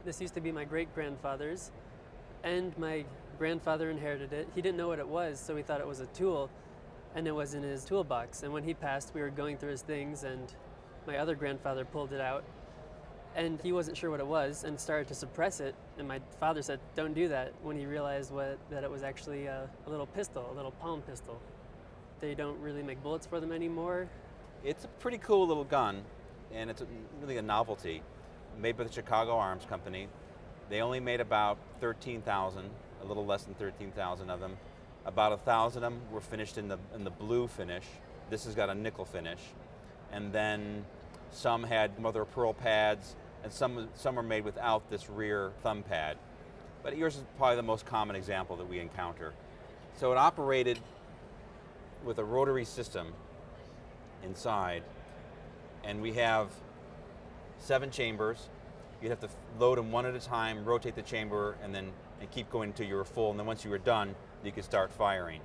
This used to be my great-grandfather's, and my grandfather inherited it. He didn't know what it was, so he thought it was a tool, and it was in his toolbox. And when he passed, we were going through his things, and my other grandfather pulled it out, and he wasn't sure what it was and started to suppress it. And my father said, "Don't do that," when he realized that it was actually a little pistol, a little palm pistol. They don't really make bullets for them anymore. It's a pretty cool little gun, and it's really a novelty. Made by the Chicago Arms Company. They only made about 13,000, a little less than 13,000 of them. About 1,000 of them were finished in the blue finish. This has got a nickel finish. And then some had mother of pearl pads, and some are made without this rear thumb pad. But yours is probably the most common example that we encounter. So it operated with a rotary system inside, and we have 7 chambers. You'd have to load them one at a time, rotate the chamber, and keep going until you were full. And then once you were done, you could start firing.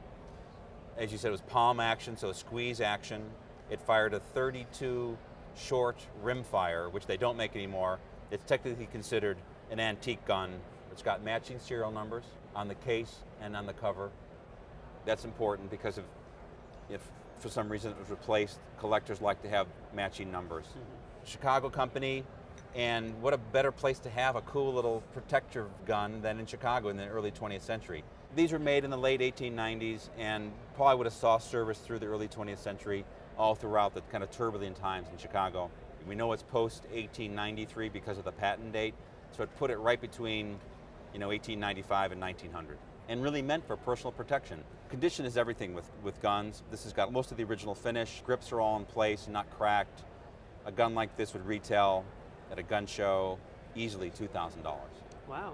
As you said, it was palm action, so a squeeze action. It fired a 32 short rim fire, which they don't make anymore. It's technically considered an antique gun. It's got matching serial numbers on the case and on the cover. That's important because if for some reason it was replaced, collectors like to have matching numbers. Mm-hmm. Chicago company, and what a better place to have a cool little protector gun than in Chicago in the early 20th century. These were made in the late 1890s and probably would have saw service through the early 20th century, all throughout the kind of turbulent times in Chicago. We know it's post 1893 because of the patent date, so it put it right between 1895 and 1900, and really meant for personal protection. Condition is everything with guns. This has got most of the original finish. Grips are all in place, not cracked. A gun like this would retail at a gun show easily $2,000. Wow.